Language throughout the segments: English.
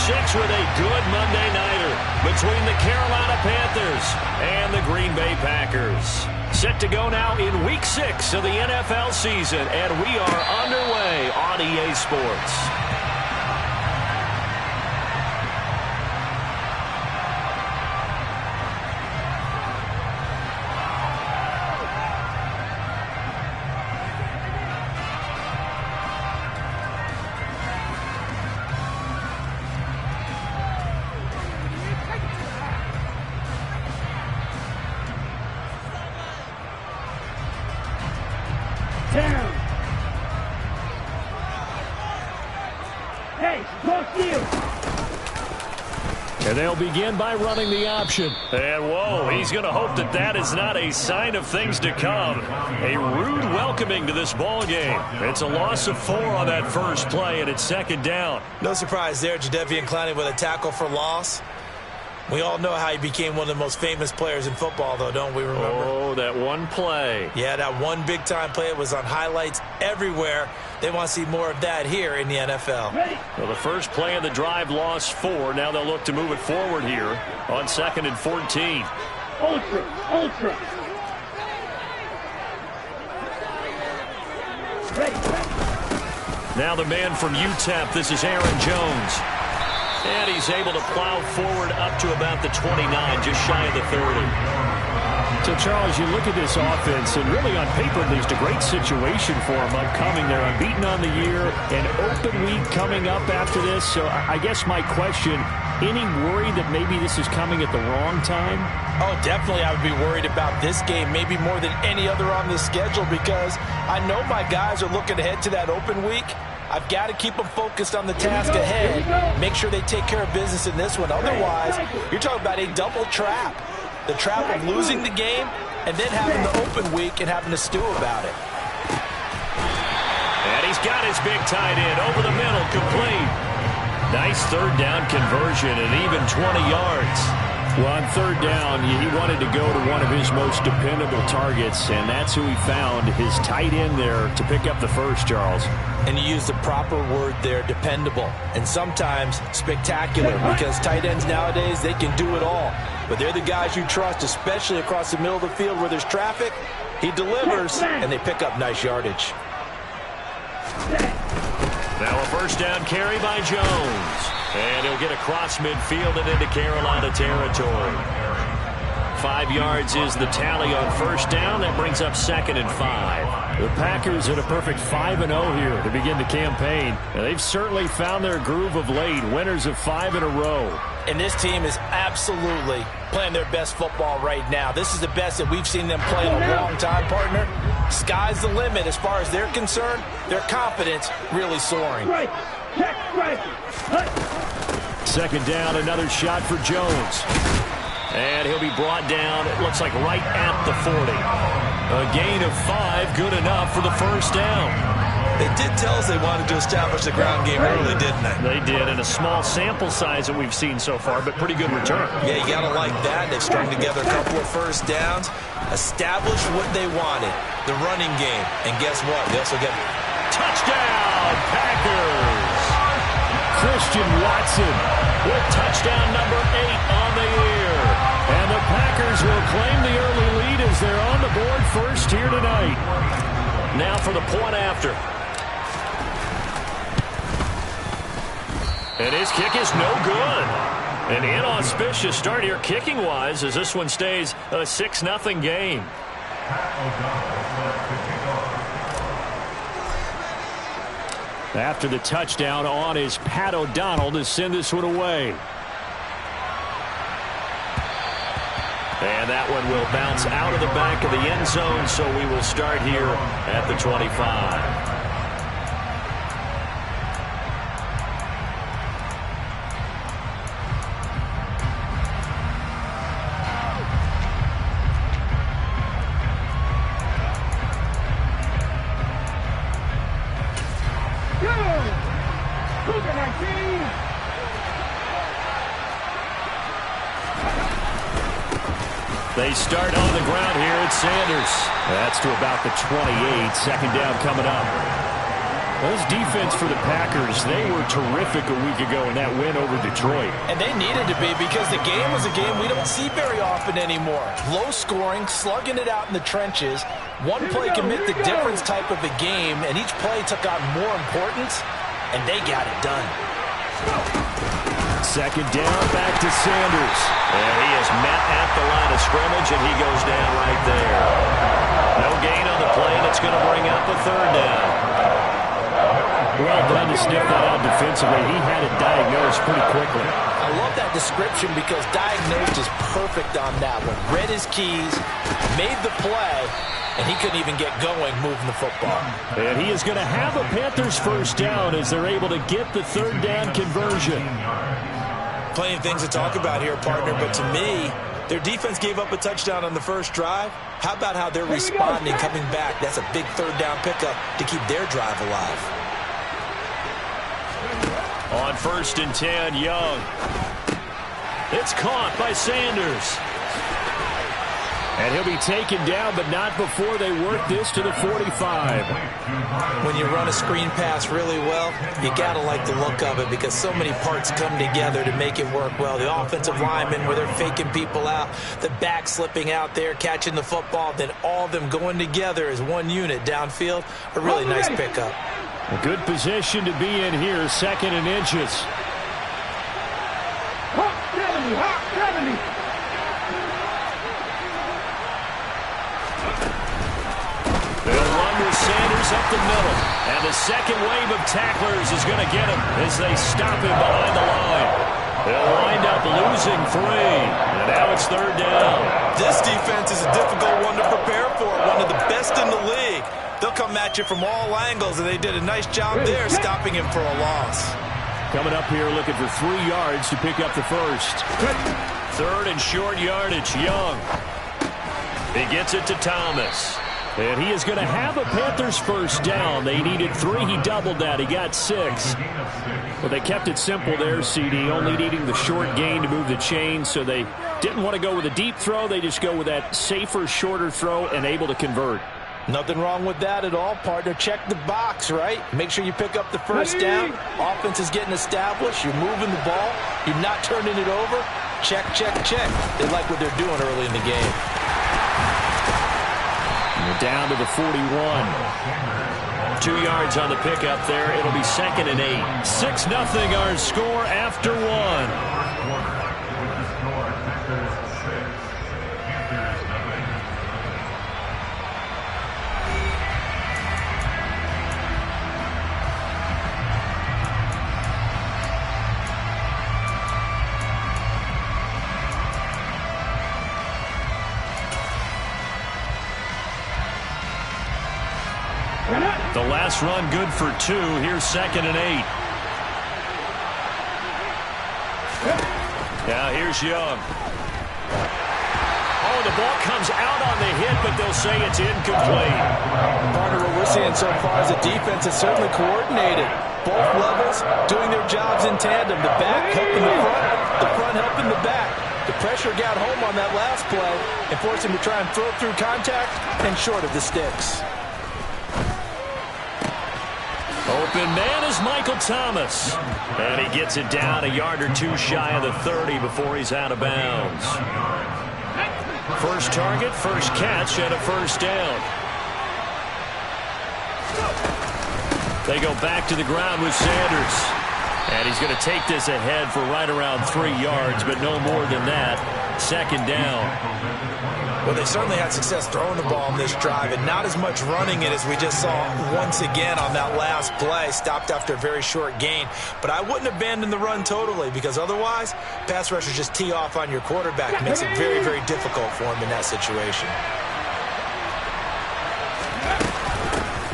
6 with a good Monday nighter between the Carolina Panthers and the Green Bay Packers. Set to go now in Week 6 of the NFL season, and we are underway on EA Sports. And they'll begin by running the option. And, whoa, he's going to hope that that is not a sign of things to come. A rude welcoming to this ball game. It's a loss of 4 on that first play, and it's second down. No surprise there, Jadeveon Clowney with a tackle for loss. We all know how he became one of the most famous players in football, though, don't we remember? Oh, that one play. Yeah, that one big-time play. It was on highlights everywhere. They want to see more of that here in the NFL. Well, the first play of the drive lost 4. Now they'll look to move it forward here on 2nd and 14. Ultra. Now the man from UTEP, this is Aaron Jones. And he's able to plow forward up to about the 29, just shy of the 30. So, Charles, you look at this offense, and really on paper, at least a great situation for them upcoming. They're unbeaten on the year, an open week coming up after this. So I guess my question, any worry that maybe this is coming at the wrong time? Oh, definitely I would be worried about this game, maybe more than any other on the schedule, because I know my guys are looking ahead to that open week. I've got to keep them focused on the task ahead, make sure they take care of business in this one. Otherwise, you're talking about a double trap. The trap of losing the game and then having the open week and having to stew about it. And he's got his big tight end over the middle, complete. Nice third down conversion and even 20 yards. Well, on third down, he wanted to go to one of his most dependable targets, and that's who he found, his tight end there, to pick up the first, Charles. And you use the proper word there, dependable, and sometimes spectacular, because tight ends nowadays, they can do it all. But they're the guys you trust, especially across the middle of the field where there's traffic. He delivers, and they pick up nice yardage. Now a first down carry by Jones. And he'll get across midfield and into Carolina territory. 5 yards is the tally on first down. That brings up 2nd and 5. The Packers at a perfect 5-0 here to begin the campaign. And they've certainly found their groove of late, winners of 5 in a row. And this team is absolutely playing their best football right now. This is the best that we've seen them play in a long time, partner. Sky's the limit as far as they're concerned. Their confidence really soaring. Second down, another shot for Jones. And he'll be brought down, it looks like right at the 40. A gain of 5, good enough for the first down. They did tell us they wanted to establish the ground game early, didn't they? They did, in a small sample size that we've seen so far, but pretty good return. Yeah, you got to like that. They've strung together a couple of first downs, established what they wanted, the running game. And guess what? They also get touchdown, Packers! Christian Watson with touchdown number 8 on the year. And the Packers will claim the early lead as they're on the board first here tonight. Now for the point after. And his kick is no good. An inauspicious start here kicking-wise as this one stays a 6-0 game. After the touchdown on is Pat O'Donnell to send this one away. And that one will bounce out of the back of the end zone, so we will start here at the 25. They start on the ground here at Sanders. That's to about the 28. Second down coming up. This defense for the Packers, they were terrific a week ago in that win over Detroit. And they needed to be because the game was a game we don't see very often anymore. Low scoring, slugging it out in the trenches. One play can make the difference type of a game, and each play took on more importance, and they got it done. Second down, back to Sanders. And he is met at the line of scrimmage, and he goes down right there. No gain on the play, and it's going to bring up the third down. Well done to sniff that out defensively. He had it diagnosed pretty quickly. I love that description because diagnosed is perfect on that one. Read his keys, made the play, and he couldn't even get going moving the football. And he is going to have a Panthers first down as they're able to get the third down conversion. Plenty of things to talk about here, partner, but to me, their defense gave up a touchdown on the first drive. How about how they're responding, coming back? That's a big third down pickup to keep their drive alive. On 1st and 10, Young. It's caught by Sanders. And he'll be taken down, but not before they work this to the 45. When you run a screen pass really well, you got to like the look of it because so many parts come together to make it work well. The offensive linemen, where they're faking people out, the back slipping out there, catching the football, then all of them going together as one unit downfield. A really nice pickup. A good position to be in here, 2nd and inches. Hot 70, hot 70. They'll run with Sanders up the middle. And the second wave of tacklers is going to get him as they stop him behind the line. They'll wind up losing 3. And now it's third down. This defense is a difficult one to prepare for, one of the best in the league. They'll come at you from all angles, and they did a nice job there stopping him for a loss. Coming up here looking for 3 yards to pick up the first. 3rd and short yardage, Young. He gets it to Thomas. And he is going to have a Panthers first down. They needed 3. He doubled that. He got 6. Well, they kept it simple there, CD, only needing the short gain to move the chain, so they didn't want to go with a deep throw. They just go with that safer, shorter throw and able to convert. Nothing wrong with that at all, partner. Check the box, right? Make sure you pick up the first down. Offense is getting established. You're moving the ball. You're not turning it over. Check, check, check. They like what they're doing early in the game. We're down to the 41. 2 yards on the pickup there. It'll be 2nd and 8. 6-0 our score after 1. The last run good for 2. Here's 2nd and 8. Now here's Young. Oh, the ball comes out on the hit, but they'll say it's incomplete. Partner, what we're seeing so far is the defense is certainly coordinated. Both levels doing their jobs in tandem. The back helping the front helping the back. The pressure got home on that last play and forced him to try and throw through contact and short of the sticks. Open man is Michael Thomas. And he gets it down a yard or 2 shy of the 30 before he's out of bounds. First target, first catch, and a first down. They go back to the ground with Sanders. And he's going to take this ahead for right around 3 yards, but no more than that. 2nd down. Well, they certainly had success throwing the ball on this drive and not as much running it as we just saw once again on that last play. Stopped after a very short gain. But I wouldn't abandon the run totally because otherwise, pass rushers just tee off on your quarterback. Makes it very, very difficult for him in that situation.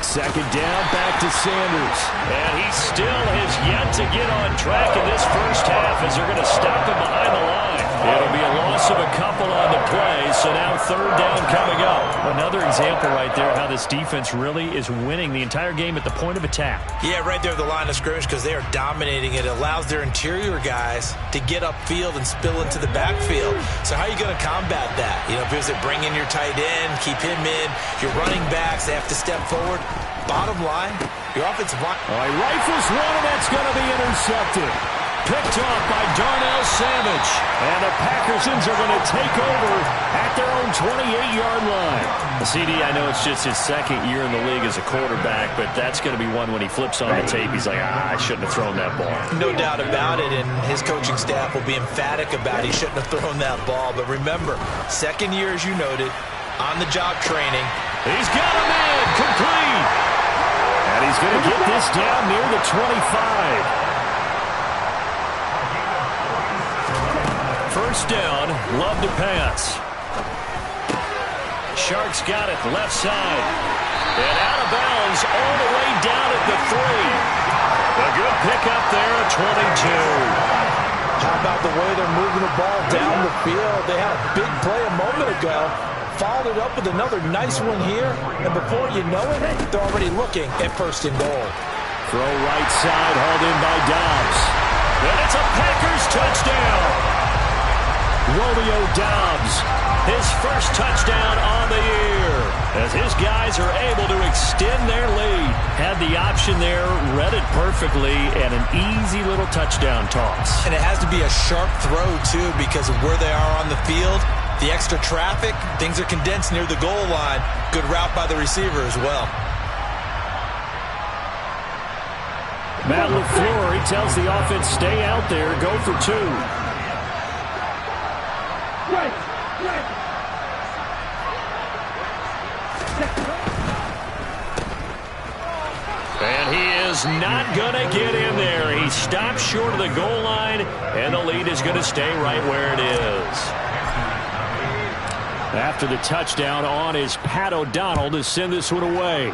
2nd down, back to Sanders. And he still has yet to get on track in this first half as they're going to stop him behind the line. It'll be a loss of a couple on the play, so now 3rd down coming up. Another example right there how this defense really is winning the entire game at the point of attack. Yeah, right there at the line of scrimmage because they are dominating it. It allows their interior guys to get upfield and spill into the backfield. So how are you going to combat that? You know, if it bring in your tight end, keep him in, your running backs, they have to step forward. Bottom line, your offensive line. All right, rifles one, and that's going to be intercepted. Picked off by Darnell Savage. And the Packersons are going to take over at their own 28-yard line. CD, I know it's just his second year in the league as a quarterback, but that's going to be one when he flips on the tape. He's like, I shouldn't have thrown that ball. No doubt about it, and his coaching staff will be emphatic about he shouldn't have thrown that ball. But remember, second year, as you noted, on-the-job training. He's got a man, complete. And he's going to get this down near the 25. First down, Love to pass. Sharks got it, left side. And out of bounds all the way down at the 3. A good pickup there at 22. How about the way they're moving the ball down the field? They had a big play a moment ago. Followed it up with another nice one here. And before you know it, they're already looking at first and goal. Throw right side, hauled in by Dobbs. And it's a Packers touchdown. Romeo Dobbs, his first touchdown on the year, as his guys are able to extend their lead. Had the option there, read it perfectly, and an easy little touchdown toss. And it has to be a sharp throw, too, because of where they are on the field. The extra traffic, things are condensed near the goal line. Good route by the receiver as well. Matt LaFleur, he tells the offense, stay out there, go for 2. And he is not going to get in there. He stops short of the goal line, and the lead is going to stay right where it is. After the touchdown, on is Pat O'Donnell to send this one away.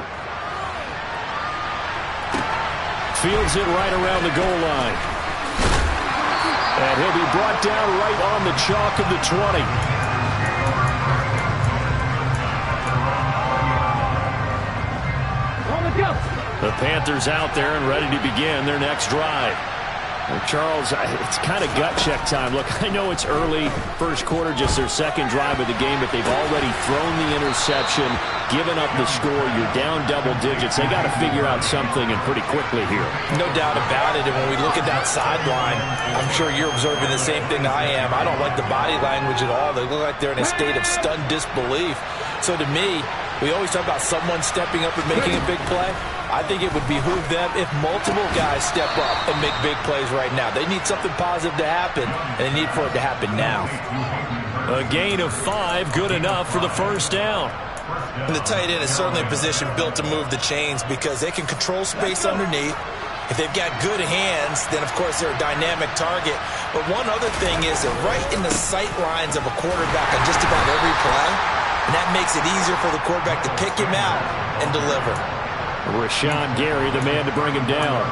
Fields it right around the goal line. And he'll be brought down right on the chalk of the 20. The Panthers out there and ready to begin their next drive. Well, Charles, it's kind of gut check time. Look, I know it's early, first quarter, just their second drive of the game, but they've already thrown the interception, given up the score. You're down double digits. They got to figure out something, and pretty quickly here. No doubt about it, and when we look at that sideline, I'm sure you're observing the same thing I am. I don't like the body language at all. They look like they're in a state of stunned disbelief. So to me, we always talk about someone stepping up and making a big play. I think it would behoove them if multiple guys step up and make big plays right now. They need something positive to happen, and they need for it to happen now. A gain of 5, good enough for the first down. And the tight end is certainly a position built to move the chains because they can control space underneath. If they've got good hands, then, of course, they're a dynamic target. But one other thing is they're right in the sight lines of a quarterback on just about every play, and that makes it easier for the quarterback to pick him out and deliver. Rashawn Gary, the man to bring him down.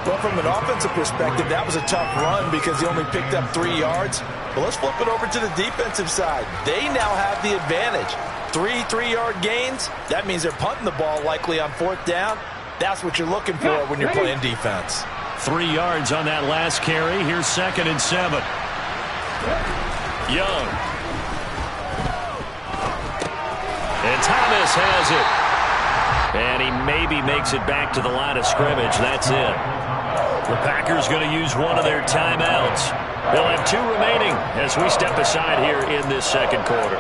Well, from an offensive perspective, that was a tough run because he only picked up 3 yards. But let's flip it over to the defensive side. They now have the advantage. 3 3-yard gains. That means they're punting the ball likely on 4th down. That's what you're looking for when you're playing defense. 3 yards on that last carry. Here's 2nd and 7. Young. And Thomas has it. And he maybe makes it back to the line of scrimmage. That's it. The Packers going to use one of their timeouts. They'll have 2 remaining as we step aside here in this second quarter.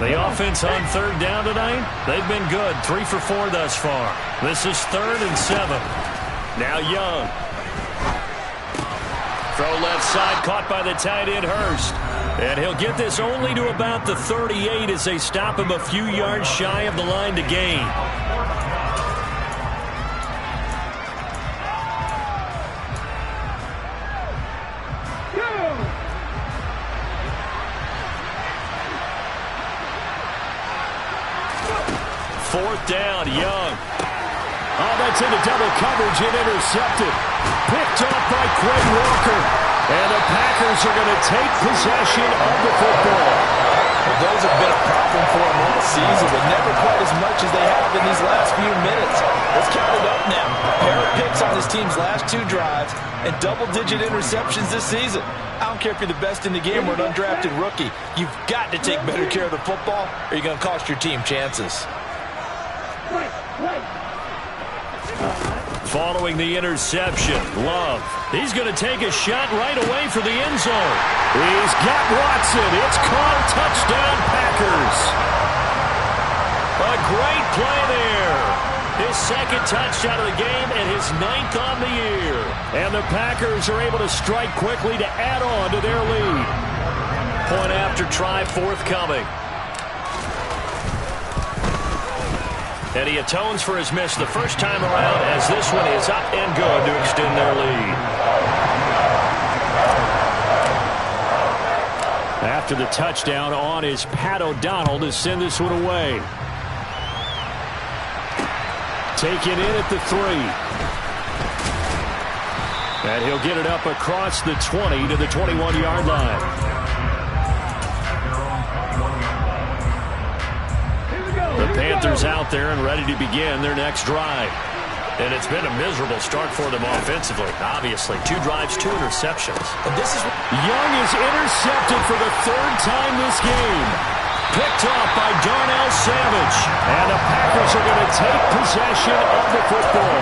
The offense on 3rd down tonight, they've been good. 3 for 4 thus far. This is 3rd and 7. Now Young. Throw left side, caught by the tight end Hurst. And he'll get this only to about the 38 as they stop him a few yards shy of the line to gain. Fourth down, Young. Oh, that's into double coverage and intercepted. Picked off by Quay Walker. And the Packers are going to take possession of the football. Well, those have been a problem for him all season, but never quite as much as they have in these last few minutes. Let's count it up now. A pair of picks on his team's last 2 drives and double-digit interceptions this season. I don't care if you're the best in the game or an undrafted rookie. You've got to take better care of the football or you're going to cost your team chances. Following the interception, Love. He's going to take a shot right away for the end zone. He's got Watson. It's called touchdown Packers. A great play there. His second touchdown of the game and his 9th on the year. And the Packers are able to strike quickly to add on to their lead. Point after try forthcoming. And he atones for his miss the first time around as this one is up and good to extend their lead. After the touchdown, on is Pat O'Donnell to send this one away. Taken in at the 3. And he'll get it up across the 20 to the 21-yard line. The Panthers out there and ready to begin their next drive. And it's been a miserable start for them offensively. Obviously, 2 drives, 2 interceptions. And this is Young is intercepted for the 3rd time this game. Picked off by Darnell Savage. And the Packers are going to take possession of the football.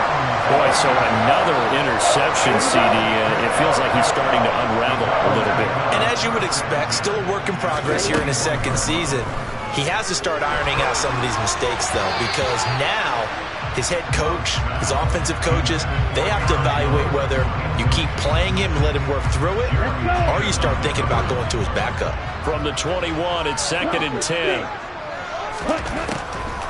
Boy, so another interception, CD. It feels like he's starting to unravel a little bit. And as you would expect, still a work in progress here in his 2nd season. He has to start ironing out some of these mistakes, though, because now his head coach, his offensive coaches, they have to evaluate whether you keep playing him and let him work through it, or you start thinking about going to his backup. From the 21, it's 2nd and 10.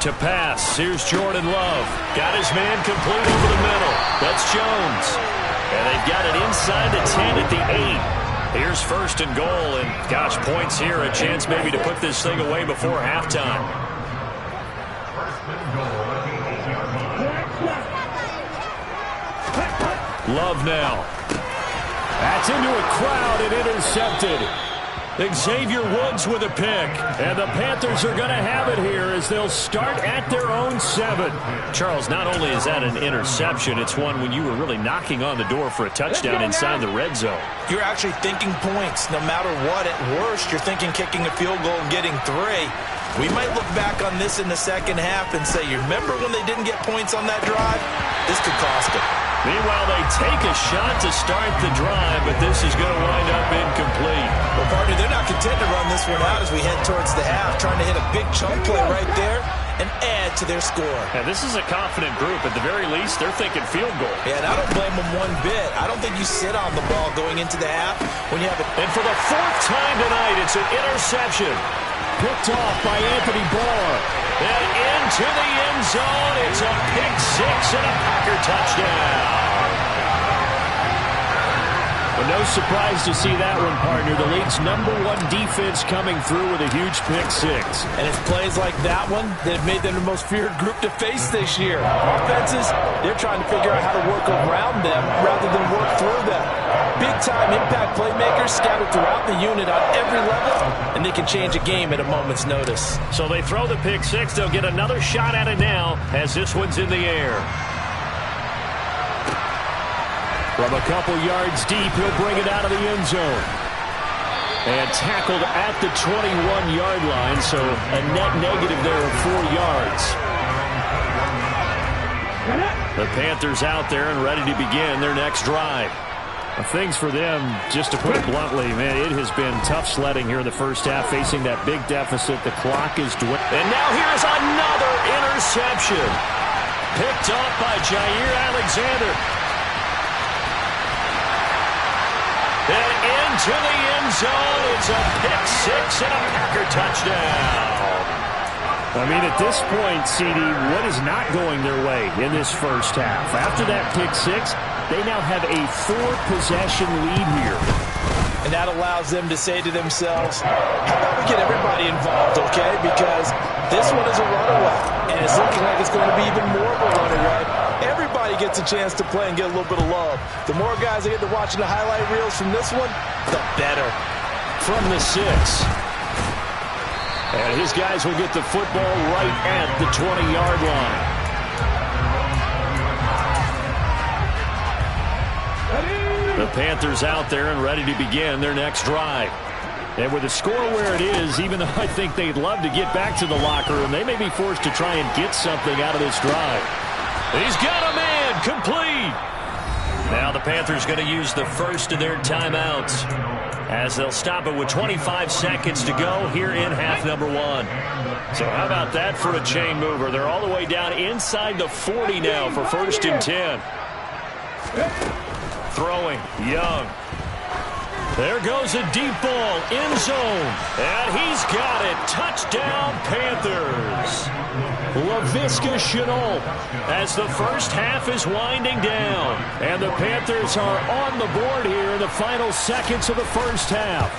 To pass, here's Jordan Love. Got his man complete over the middle. That's Jones. And they've got it inside the 10 at the 8. Here's 1st and goal, and gosh, points here, a chance maybe to put this thing away before halftime. Love now. That's into a crowd and intercepted. Xavier Woods with a pick. And the Panthers are going to have it here as they'll start at their own 7. Charles, not only is that an interception, it's one when you were really knocking on the door for a touchdown inside the red zone. You're actually thinking points. No matter what, at worst, you're thinking kicking a field goal and getting 3. We might look back on this in the second half and say, you remember when they didn't get points on that drive? This could cost them. Meanwhile, they take a shot to start the drive, but this is going to wind up incomplete. Well, partner, they're not content to run this one out as we head towards the half, trying to hit a big chunk play right there and add to their score. Yeah, this is a confident group. At the very least, they're thinking field goal. Yeah, and I don't blame them one bit. I don't think you sit on the ball going into the half when you have it. And for the 4th time tonight, it's an interception. Picked off by Anthony Barr. And into the end zone. It's a pick 6 and a Packer touchdown. But no surprise to see that one, partner. The league's #1 defense coming through with a huge pick 6. And it's plays like that one that have made them the most feared group to face this year. Offenses, they're trying to figure out how to work around them rather than work through them. Big-time impact playmakers scattered throughout the unit on every level, and they can change a game at a moment's notice. So they throw the pick 6. They'll get another shot at it now as this one's in the air. From a couple yards deep, he'll bring it out of the end zone. And tackled at the 21-yard line, so a net negative there of 4 yards. The Panthers out there and ready to begin their next drive. Things for them, just to put it bluntly, man, it has been tough sledding here in the first half, facing that big deficit. The clock is dwindling. And now here's another interception. Picked off by Jair Alexander. And into the end zone, it's a pick 6 and a Packer touchdown. I mean, at this point, CD, what is not going their way in this first half? After that pick 6, they now have a 4-possession lead here. And that allows them to say to themselves, how about we get everybody involved, okay? Because this one is a runaway, and it's looking like it's going to be even more of a runaway. Everybody gets a chance to play and get a little bit of love. The more guys that get to watching the highlight reels from this one, the better. From the 6. And his guys will get the football right at the 20-yard line. The Panthers out there and ready to begin their next drive. And with the score where it is, even though I think they'd love to get back to the locker room, they may be forced to try and get something out of this drive. He's got a man, complete. Now the Panthers going to use the first of their timeouts as they'll stop it with 25 seconds to go here in half number one. So how about that for a chain mover? They're all the way down inside the 40 now for 1st and 10. Throwing, Young. There goes a deep ball, end zone, and he's got it. Touchdown, Panthers. Laviska Shenault as the first half is winding down. And the Panthers are on the board here in the final seconds of the first half.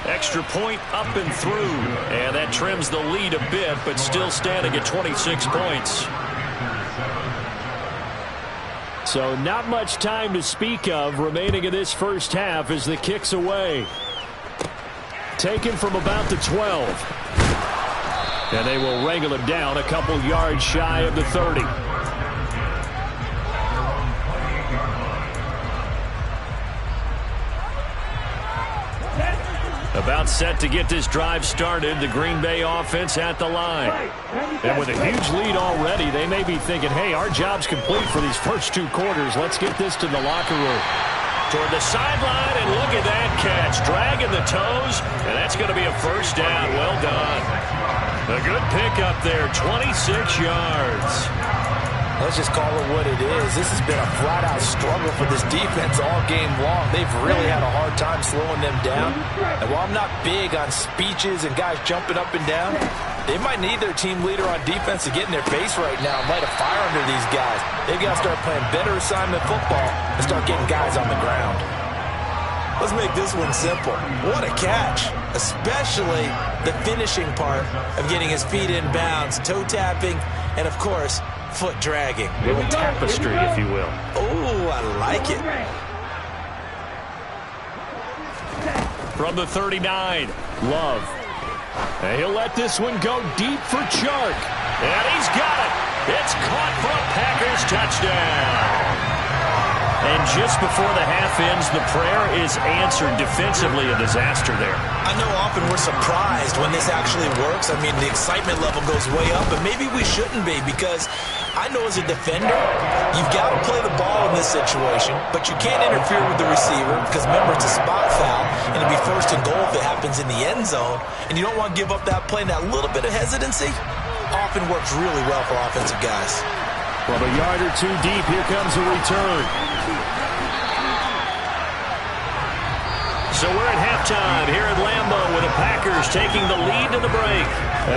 Extra point up and through. And that trims the lead a bit, but still standing at 26 points. So not much time to speak of remaining in this first half as the kick's away. Taken from about the 12. And they will wrangle him down a couple yards shy of the 30. About set to get this drive started, the Green Bay offense at the line. And with a huge lead already, they may be thinking, hey, our job's complete for these first 2 quarters. Let's get this to the locker room. Toward the sideline, and look at that catch. Dragging the toes, and that's going to be a first down. Well done. A good pick up there, 26 yards. Let's just call it what it is. This has been a flat-out struggle for this defense all game long. They've really had a hard time slowing them down. And while I'm not big on speeches and guys jumping up and down, they might need their team leader on defense to get in their face right now and light a fire under these guys. They've got to start playing better assignment football and start getting guys on the ground. Let's make this one simple. What a catch, especially the finishing part of getting his feet in bounds, toe tapping, and, of course, foot dragging. A little tapestry, if you will. Oh, I like it. From the 39, Love. And he'll let this one go deep for Chark. And he's got it. It's caught for a Packers touchdown. And just before the half ends, the prayer is answered defensively. A disaster there. I know often we're surprised when this actually works. I mean, the excitement level goes way up, but maybe we shouldn't be, because I know as a defender, you've got to play the ball in this situation, but you can't interfere with the receiver because, remember, it's a spot foul, and it'll be 1st and goal if it happens in the end zone, and you don't want to give up that play, and that little bit of hesitancy often works really well for offensive guys. From a yard or 2 deep, here comes a return. So we're at halftime here at Lambeau with the Packers taking the lead to the break.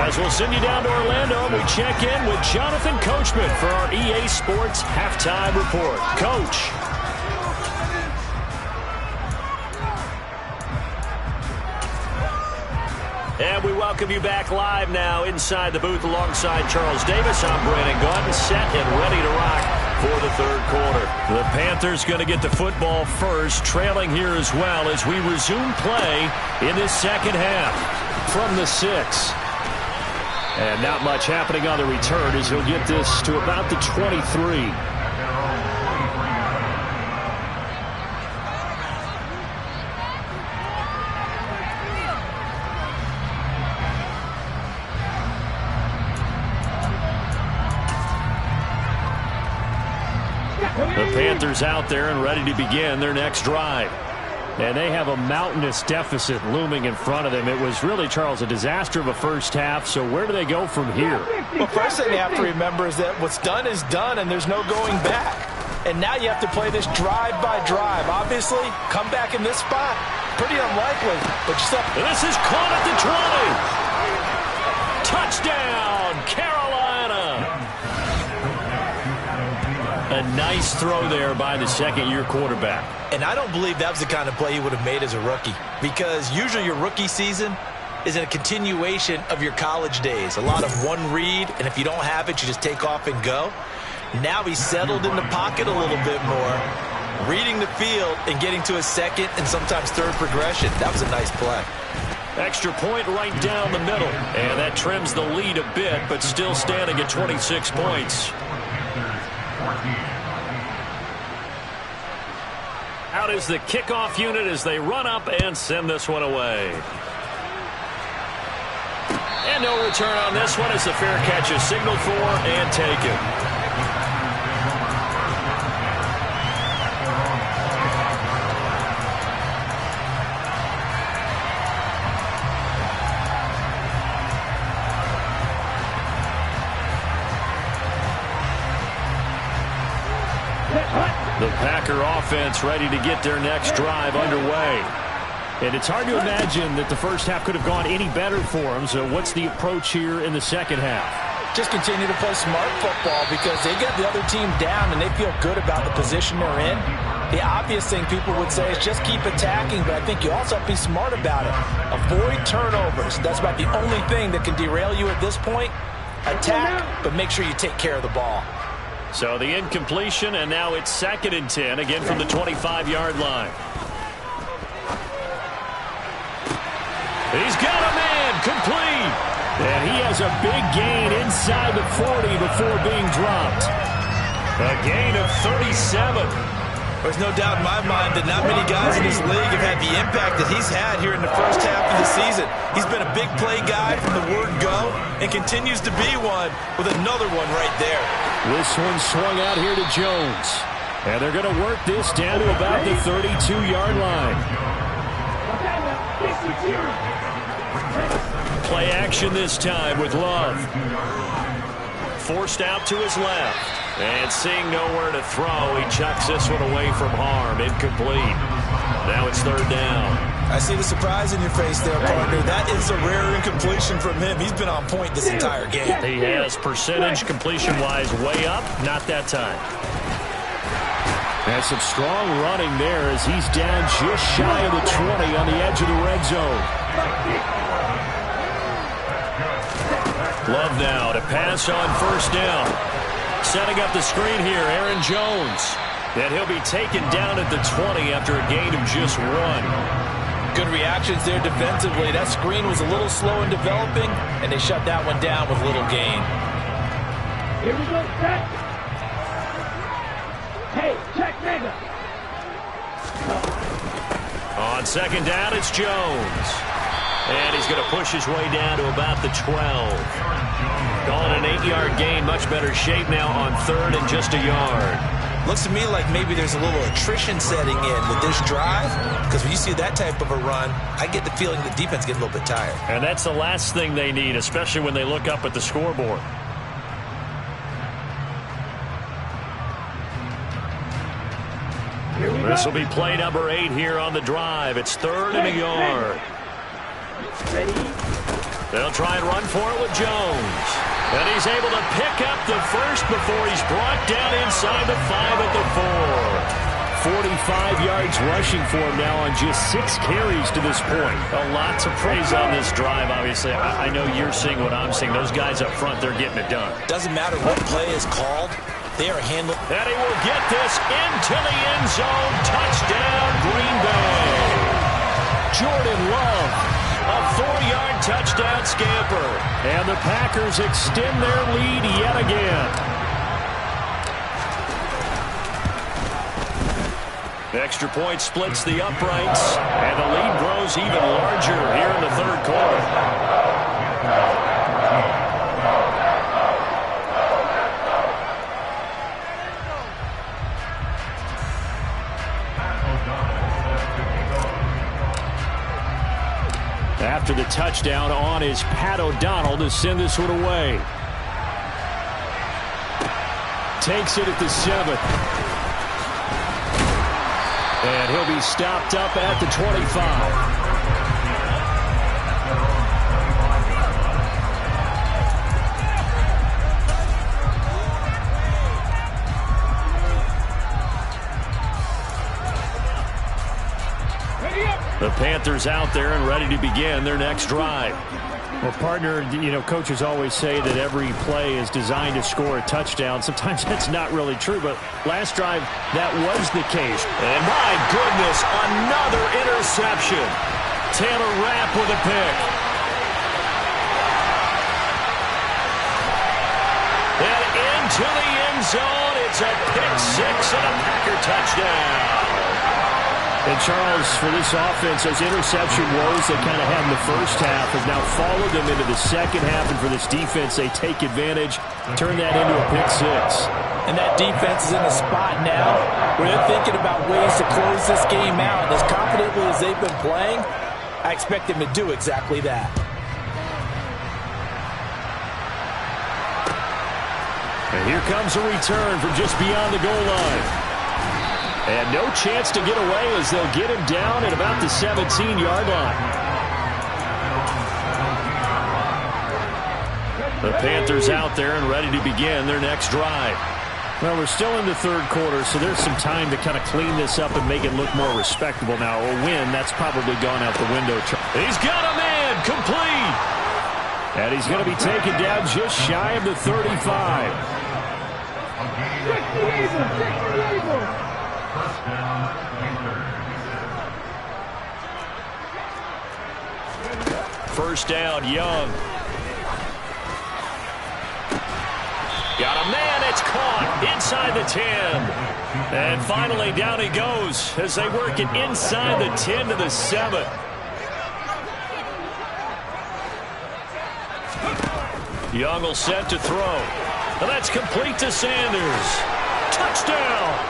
As we'll send you down to Orlando, we check in with Jonathan Coachman for our EA Sports Halftime Report. Coach. And we welcome you back live now inside the booth alongside Charles Davis. I'm Brandon Gaudin, set and ready to rock for the 3rd quarter. The Panthers going to get the football first, trailing here as well as we resume play in this second half. From the 6. And not much happening on the return as he'll get this to about the 23. The Panthers out there and ready to begin their next drive. And they have a mountainous deficit looming in front of them. It was really, Charles, a disaster of a first half. So where do they go from here? Well, first thing you have to remember is that what's done is done, and there's no going back. And now you have to play this drive by drive. Obviously, come back in this spot, pretty unlikely. But you still... And this is caught at the 20. Touchdown, Carolina. A nice throw there by the second-year quarterback. And I don't believe that was the kind of play he would have made as a rookie, because usually your rookie season is a continuation of your college days. A lot of one read, and if you don't have it, you just take off and go. Now he's settled in the pocket a little bit more, reading the field and getting to a second and sometimes third progression. That was a nice play. Extra point right down the middle. And that trims the lead a bit, but still standing at 26 points. Out is the kickoff unit as they run up and send this one away. And no return on this one as the fair catch is signaled for and taken. The Packer offense ready to get their next drive underway. And it's hard to imagine that the first half could have gone any better for them. So what's the approach here in the second half? Just continue to play smart football because they get the other team down and they feel good about the position they're in. The obvious thing people would say is just keep attacking, but I think you also have to be smart about it. Avoid turnovers. That's about the only thing that can derail you at this point. Attack, but make sure you take care of the ball. So the incompletion, and now it's 2nd and 10, again from the 25-yard line. He's got a man, complete. And he has a big gain inside the 40 before being dropped. A gain of 37. There's no doubt in my mind that not many guys in this league have had the impact that he's had here in the first half of the season. He's been a big play guy from the word go and continues to be one with another one right there. This one swung out here to Jones. And they're going to work this down to about the 32-yard line. Play action this time with Love. Forced out to his left. And seeing nowhere to throw, he chucks this one away from harm. Incomplete. Now it's 3rd down. I see the surprise in your face there, partner. That is a rare incompletion from him. He's been on point this entire game. He has percentage completion-wise way up. Not that time. That's some strong running there as he's down just shy of the 20 on the edge of the red zone. Love now to pass on 1st down. Setting up the screen here, Aaron Jones. And he'll be taken down at the 20 after a gain of just 1. Good reactions there defensively. That screen was a little slow in developing, and they shut that one down with little gain. Here we go, check. Hey, check, nigga. On 2nd down, it's Jones. And he's going to push his way down to about the 12. Calling an 8-yard gain, much better shape now on 3rd and just a yard. Looks to me like maybe there's a little attrition setting in with this drive, because when you see that type of a run, I get the feeling the defense gets a little bit tired. And that's the last thing they need, especially when they look up at the scoreboard. This will be play number 8 here on the drive. It's 3rd and a yard. They'll try and run for it with Jones. And he's able to pick up the first before he's brought down inside the 5 at the 4. 45 yards rushing for him now on just 6 carries to this point. A lot to praise on this drive, obviously. I know you're seeing what I'm seeing. Those guys up front, they're getting it done. Doesn't matter what play is called. They are handling. And he will get this into the end zone. Touchdown, Green Bay. Jordan Love. A 4-yard touchdown scamper. And the Packers extend their lead yet again. The extra point splits the uprights. And the lead grows even larger here in the 3rd quarter. After the touchdown, on is Pat O'Donnell to send this one away. Takes it at the 7. And he'll be stopped up at the 25. The Panthers out there and ready to begin their next drive. Well, partner, coaches always say that every play is designed to score a touchdown. Sometimes that's not really true, but last drive, that was the case. And my goodness, another interception. Taylor Rapp with a pick. And into the end zone. It's a pick six and a Packer touchdown. And Charles, for this offense, those interception woes they kind of had in the first half have now followed them into the second half. And for this defense, they take advantage, turn that into a pick six. And that defense is in a spot now where they're thinking about ways to close this game out. And as confidently as they've been playing, I expect them to do exactly that. And here comes a return from just beyond the goal line. And no chance to get away as they'll get him down at about the 17-yard line. The Panthers out there and ready to begin their next drive. Well, we're still in the third quarter, so there's some time to kind of clean this up and make it look more respectable now. A win, that's probably gone out the window. He's got a man, complete. And he's going to be taken down just shy of the 35. First down, Young. Got a man, it's caught inside the 10. And finally down he goes as they work it inside the 10 to the 7. Young will set to throw. And that's complete to Sanders. Touchdown!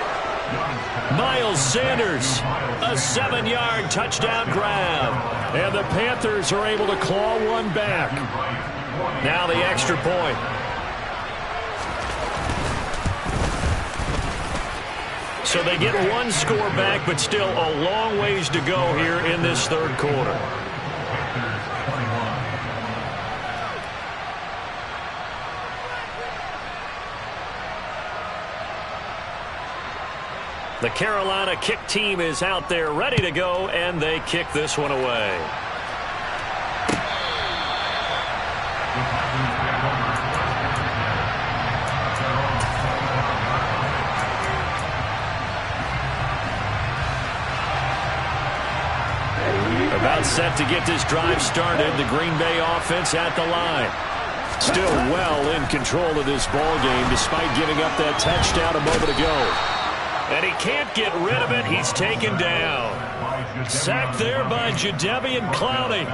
Miles Sanders, a 7-yard touchdown grab. And the Panthers are able to claw one back. Now the extra point. So they get one score back, but still a long ways to go here in this third quarter. The Carolina kick team is out there ready to go, and they kick this one away. About set to get this drive started. The Green Bay offense at the line. Still well in control of this ball game despite giving up that touchdown a moment ago. And he can't get rid of it. He's taken down. Sacked there by Jadeveon Clowney.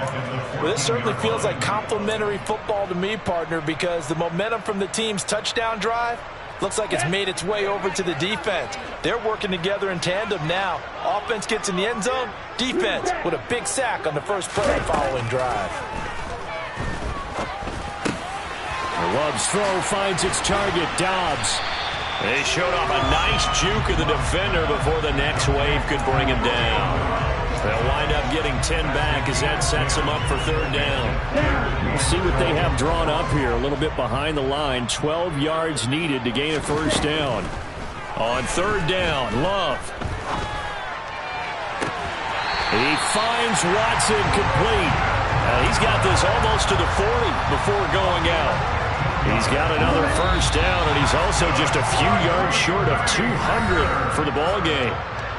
Well, this certainly feels like complimentary football to me, partner, because the momentum from the team's touchdown drive looks like it's made its way over to the defense. They're working together in tandem now. Offense gets in the end zone. Defense with a big sack on the first play following drive. Love's throw finds its target, Dobbs. They showed off a nice juke of the defender before the next wave could bring him down. They'll wind up getting 10 back as that sets them up for third down. We'll see what they have drawn up here. A little bit behind the line. 12 yards needed to gain a first down. On third down, Love. He finds Watson complete. He's got this almost to the 40 before going out. He's got another first down, and he's also just a few yards short of 200 for the ball game.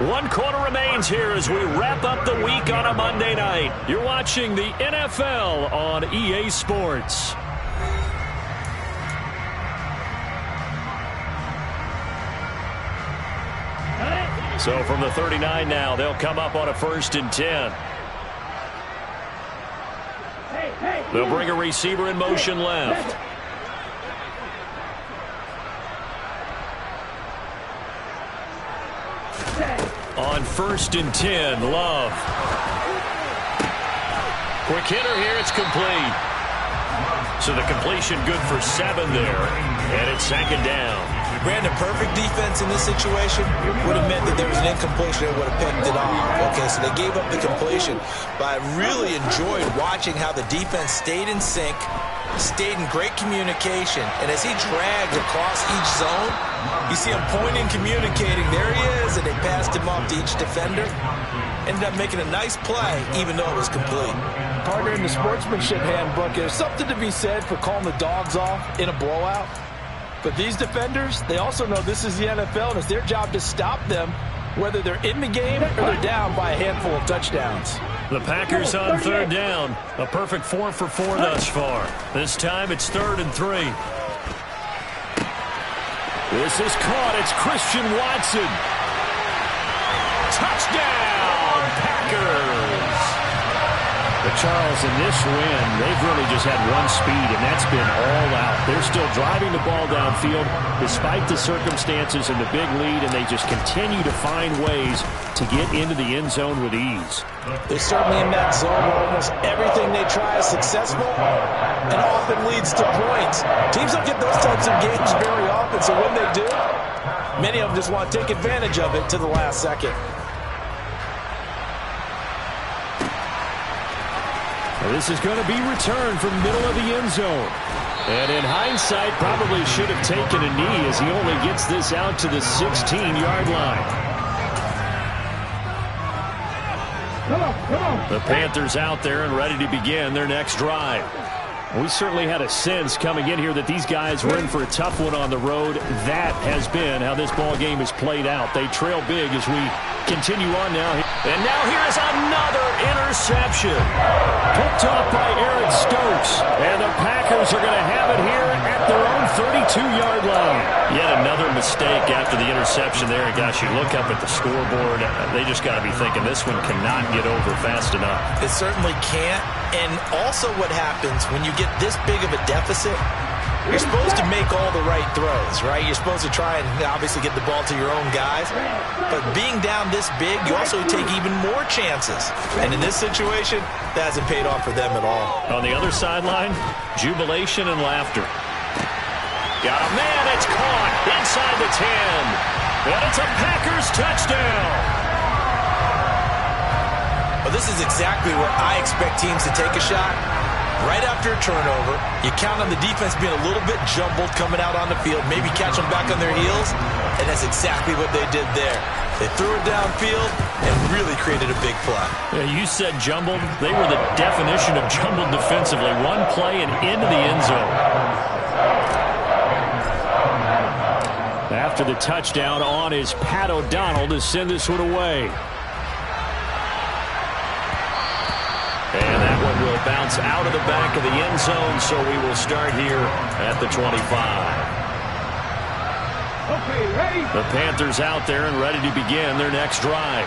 One quarter remains here as we wrap up the week on a Monday night. You're watching the NFL on EA Sports. So from the 39 now, they'll come up on a 1st and 10. They'll bring a receiver in motion left. On 1st and 10, Love. Quick hitter here, it's complete. So the completion good for 7 there, and it's 2nd down. Brandon, perfect defense in this situation would have meant that there was an incompletion and would have picked it off. Okay, so they gave up the completion, but I really enjoyed watching how the defense stayed in sync, stayed in great communication, and as he dragged across each zone, you see him pointing, communicating. There he is, and they passed him off to each defender. Ended up making a nice play, even though it was complete. Partner, in the sportsmanship handbook, there's something to be said for calling the dogs off in a blowout. But these defenders, they also know this is the NFL, and it's their job to stop them, whether they're in the game or they're down by a handful of touchdowns. The Packers on third down. A perfect 4 for 4 thus far. This time it's 3rd and 3. This is caught. It's Christian Watson. Touchdown, Packers. But Charles, in this win, they've really just had one speed, and that's been all out. They're still driving the ball downfield despite the circumstances and the big lead, and they just continue to find ways to get into the end zone with ease. They're certainly in that zone where almost everything they try is successful and often leads to points. Teams don't get those types of games very often, so when they do, many of them just want to take advantage of it to the last second. This is going to be returned from the middle of the end zone. And in hindsight, probably should have taken a knee as he only gets this out to the 16-yard line. The Panthers out there and ready to begin their next drive. We certainly had a sense coming in here that these guys were in for a tough one on the road. That has been how this ball game is played out. They trail big as we continue on now. And now here is another interception. Picked off by Eric Stokes. And the Packers are going to have it here at their own 32-yard line. Yet another mistake after the interception there. And gosh, you look up at the scoreboard, they just got to be thinking this one cannot get over fast enough. It certainly can't. And also what happens when you get this big of a deficit, you're supposed to make all the right throws, right? You're supposed to try and obviously get the ball to your own guys. But being down this big, you also take even more chances. And in this situation, that hasn't paid off for them at all. On the other sideline, jubilation and laughter. Got a man, it's caught inside the 10. And it's a Packers touchdown. Well, this is exactly where I expect teams to take a shot. Right after a turnover, you count on the defense being a little bit jumbled coming out on the field, maybe catch them back on their heels, and that's exactly what they did there. They threw it downfield and really created a big play. Yeah, you said jumbled. They were the definition of jumbled defensively. One play and into the end zone. After the touchdown on is Pat O'Donnell to send this one away. And that one will bounce out of the back of the end zone, so we will start here at the 25. Okay, ready? The Panthers out there and ready to begin their next drive.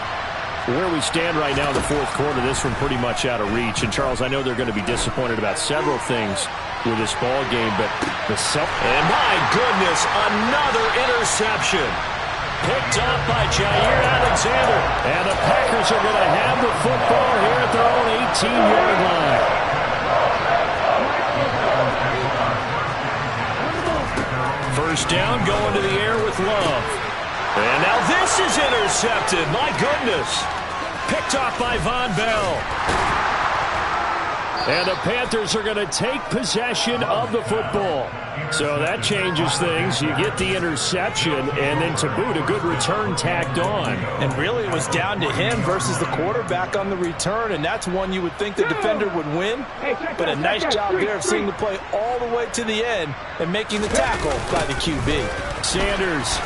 Where we stand right now in the fourth quarter, this one pretty much out of reach. And, Charles, I know they're going to be disappointed about several things with this ball game, but and my goodness, another interception. Picked up by Jair Alexander. And the Packers are going to have the football here at their own 18-yard line. First down, going to the air with Love. And now this is intercepted. My goodness. Picked off by Von Bell. And the Panthers are going to take possession of the football. So that changes things. You get the interception, and then to boot, a good return tacked on. And really, it was down to him versus the quarterback on the return, and that's one you would think the defender would win. But a nice job there of seeing the play all the way to the end and making the tackle by the QB. Sanders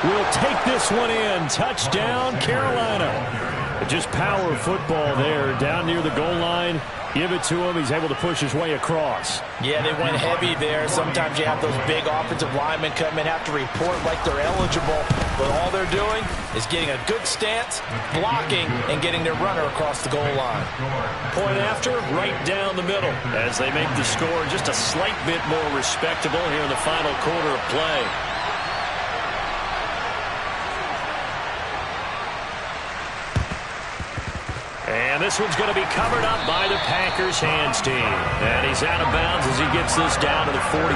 will take this one in. Touchdown, Carolina. Just power football there down near the goal line. Give it to him. He's able to push his way across. Yeah, they went heavy there. Sometimes you have those big offensive linemen come in, have to report like they're eligible. But all they're doing is getting a good stance, blocking, and getting their runner across the goal line. Point after, right down the middle. As they make the score just a slight bit more respectable here in the final quarter of play. And this one's going to be covered up by the Packers hands team. And he's out of bounds as he gets this down to the 45.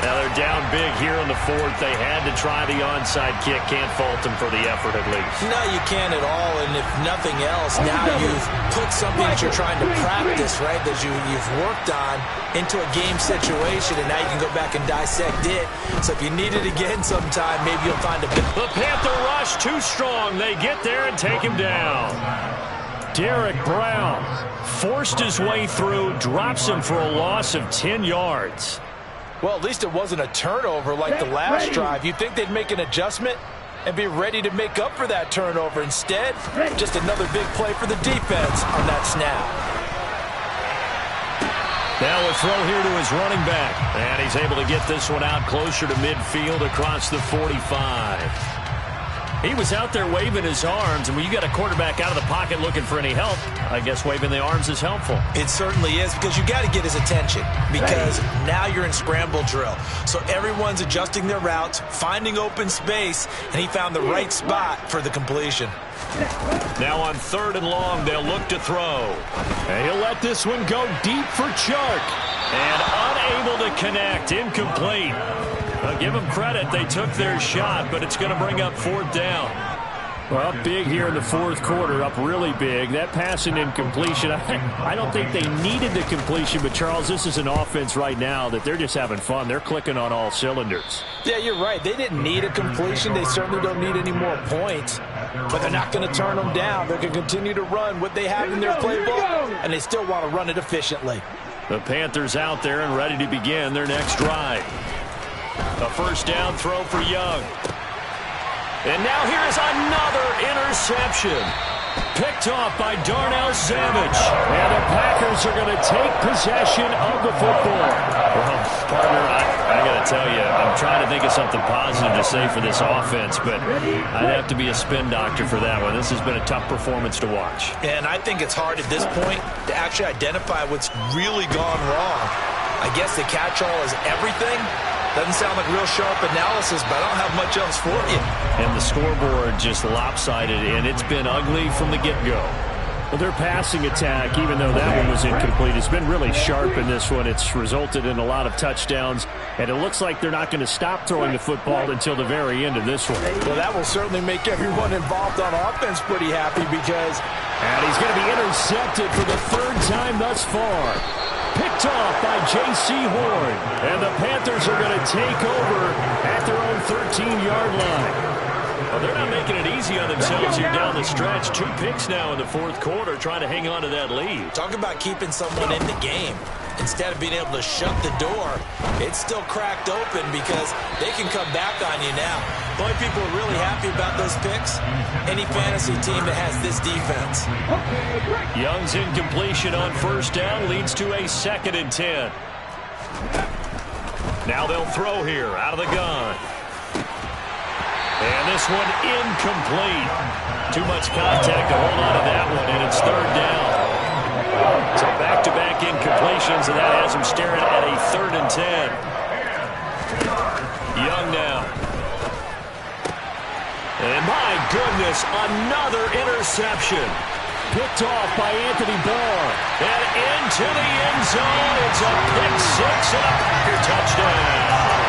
Now they're down big here in the fourth. They had to try the onside kick. Can't fault them for the effort at least. No, you can't at all. And if nothing else, now you've put something that you're trying to practice, right, that you've worked on into a game situation. And now you can go back and dissect it. So if you need it again sometime, maybe you'll find a bit. The Panther rush too strong. They get there and take him down. Derek Brown forced his way through, drops him for a loss of 10 yards. Well, at least it wasn't a turnover like the last drive. You'd think they'd make an adjustment, and be ready to make up for that turnover. Instead, just another big play for the defense on that snap. Now a throw here to his running back. And he's able to get this one out closer to midfield across the 45. He was out there waving his arms, and when you got a quarterback out of the pocket looking for any help, I guess waving the arms is helpful. It certainly is, because you got to get his attention, because now you're in scramble drill. So everyone's adjusting their routes, finding open space, and he found the right spot for the completion. Now on 3rd and long, they'll look to throw. And he'll let this one go deep for Chark. And unable to connect, incomplete. I'll give them credit. They took their shot, but it's going to bring up 4th down. Well, big here in the 4th quarter, up really big. That passing incompletion, I don't think they needed the completion, but, Charles, this is an offense right now that they're just having fun. They're clicking on all cylinders. Yeah, you're right. They didn't need a completion. They certainly don't need any more points, but they're not going to turn them down. They're going to continue to run what they have in their playbook, and they still want to run it efficiently. The Panthers out there and ready to begin their next drive. A 1st down throw for Young. And now here is another interception. Picked off by Darnell Savage. And the Packers are going to take possession of the football. Well, partner, I got to tell you, I'm trying to think of something positive to say for this offense, but I'd have to be a spin doctor for that one. This has been a tough performance to watch. And I think it's hard at this point to actually identify what's really gone wrong. I guess the catch-all is everything. Doesn't sound like real sharp analysis, but I don't have much else for you. And the scoreboard just lopsided, and it's been ugly from the get-go. Well, their passing attack, even though that one was incomplete, has been really sharp in this one. It's resulted in a lot of touchdowns, and it looks like they're not going to stop throwing the football until the very end of this one. Well, that will certainly make everyone involved on offense pretty happy, because... And he's going to be intercepted for the 3rd time thus far. Picked off by J.C. Horn. And the Panthers are going to take over at their own 13-yard line. Well, they're not making it easy on themselves here down the stretch. 2 picks now in the 4th quarter, trying to hang on to that lead. Talk about keeping someone in the game. Instead of being able to shut the door, it's still cracked open because they can come back on you now. The only people who are really happy about those picks, any fantasy team that has this defense. Young's incompletion on 1st down leads to a 2nd and 10. Now they'll throw here out of the gun. And this one incomplete. Too much contact to hold on to that one, and it's 3rd down. So back-to-back incompletions, and that has him staring at a 3rd and 10. Young now. And my goodness, another interception. Picked off by Anthony Barr. And into the end zone. It's a pick 6 and a Packer touchdown.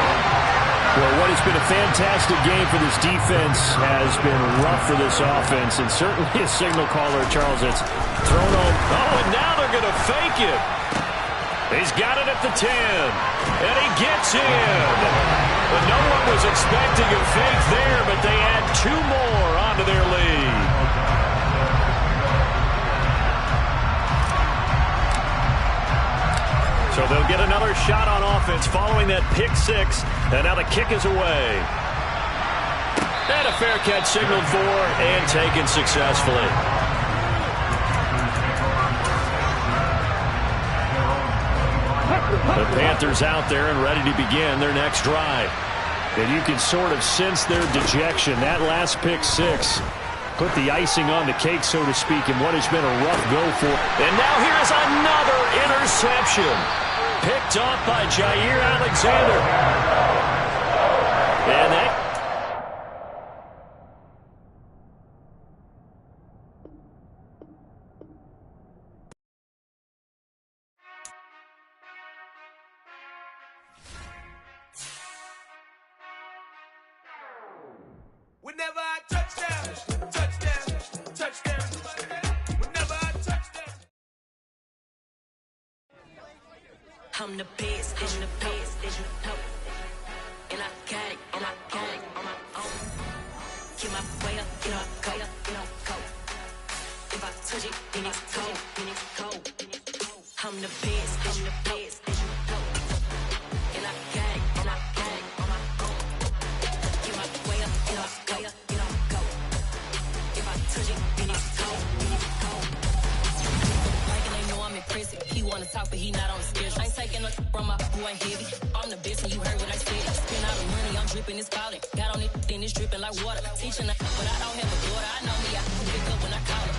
Well, what has been a fantastic game for this defense has been rough for this offense, and certainly a signal caller, Charles, that's thrown on. Oh, and now they're going to fake it. He's got it at the 10, and he gets in. But no one was expecting a fake there, but they add 2 more onto their lead. So they'll get another shot on offense following that pick 6, and now the kick is away. And a fair catch signaled for and taken successfully. The Panthers out there and ready to begin their next drive. And you can sort of sense their dejection. That last pick 6 put the icing on the cake, so to speak, in what has been a rough go for. And now here is another interception. Picked off by Jair Alexander. And that... Whenever I touchdown, touchdown, touchdown. Whenever I touchdown. I'm the best, I'm the best, and I got it, and I got it on my own. Get my way up, you know, go, you know, go. If I touch it, then it's cold, then it's cold. I'm the best, I'm the best, and I got it, and I got it on my own. Get my way up, you know, go. who ain't heavy. I'm the best and you heard what I said. Spend all the money, I'm dripping, it's falling. Got on it, then it's dripping like water. Teaching her, but I don't have a daughter. I know me, I can pick up when I call her.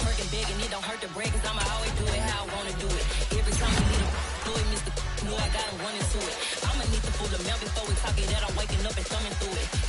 Working big and it don't hurt to break, cause I'ma always do it how I wanna do it. Every time we need a do it, Mr. Know I got him running to it. I'ma need to pull the mail before we talk it that I'm waking up and thumbing through it.